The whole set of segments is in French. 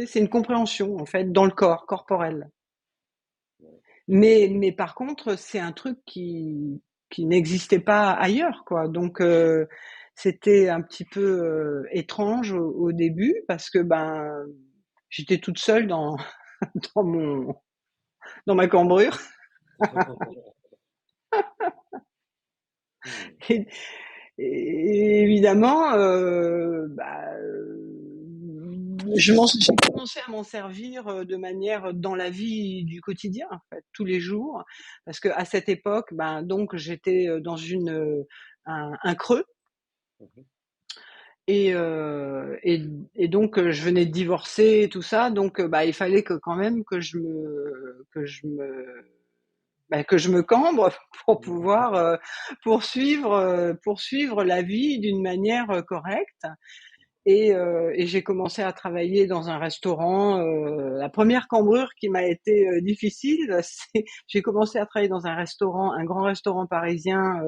C'est une compréhension, en fait, dans le corps, corporel. Ouais. Mais par contre, c'est un truc qui n'existait pas ailleurs, quoi. Donc, c'était un petit peu étrange au début parce que ben j'étais toute seule dans dans mon dans ma cambrure. Hmm. Et, et évidemment, j'ai commencé à m'en servir de manière dans la vie du quotidien, en fait, tous les jours, parce que à cette époque, ben donc j'étais dans un creux Mhm. et donc je venais de divorcer et tout ça, donc bah il fallait que quand même que je me cambre pour pouvoir poursuivre la vie d'une manière correcte. Et j'ai commencé à travailler dans un restaurant. La première cambrure qui m'a été difficile, c'est j'ai commencé à travailler dans un restaurant, un grand restaurant parisien,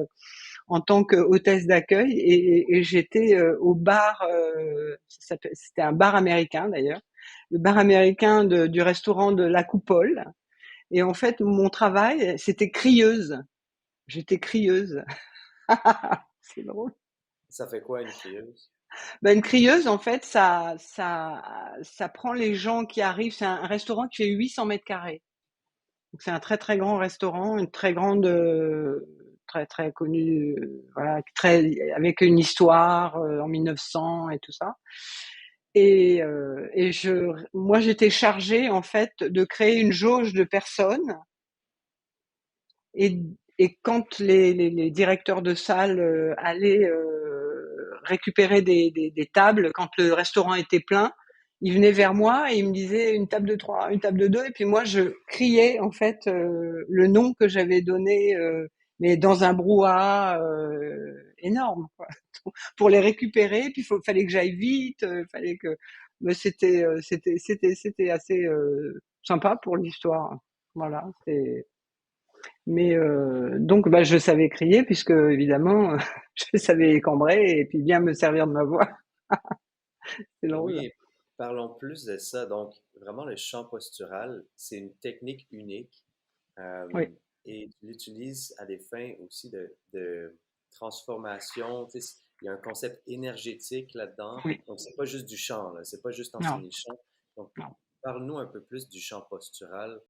en tant que hôtesse d'accueil, et j'étais au bar. C'était un bar américain d'ailleurs, le bar américain du restaurant de La Coupole. Et en fait, mon travail, c'était crieuse. J'étais crieuse. C'est drôle. Ça fait quoi une crieuse? Ben, une crieuse, en fait, ça prend les gens qui arrivent. C'est un restaurant qui fait 800 mètres carrés. Donc, c'est un très, très grand restaurant, une très grande, très, très connue, voilà, avec une histoire en 1900 et tout ça. Moi, j'étais chargée, en fait, de créer une jauge de personnes. Et, et quand les directeurs de salle allaient récupérer des tables, quand le restaurant était plein, ils venaient vers moi et ils me disaient une table de trois, une table de deux, et puis moi je criais en fait le nom que j'avais donné, mais dans un brouhaha énorme, quoi, pour les récupérer. Puis fallait que j'aille vite, fallait que, mais c'était assez sympa pour l'histoire. Voilà, c'est. Mais donc, bah, je savais crier puisque évidemment, je savais cambrer et puis bien me servir de ma voix. C'est drôle. Oui, parlons plus de ça. Donc, vraiment, le chant postural, c'est une technique unique Oui, et tu l'utilises à des fins aussi de transformation. Tu sais, il y a un concept énergétique là-dedans. oui, Donc, c'est pas juste du chant, là. C'est pas juste non, enseigner le chant. Donc, non. parle-nous un peu plus du chant postural.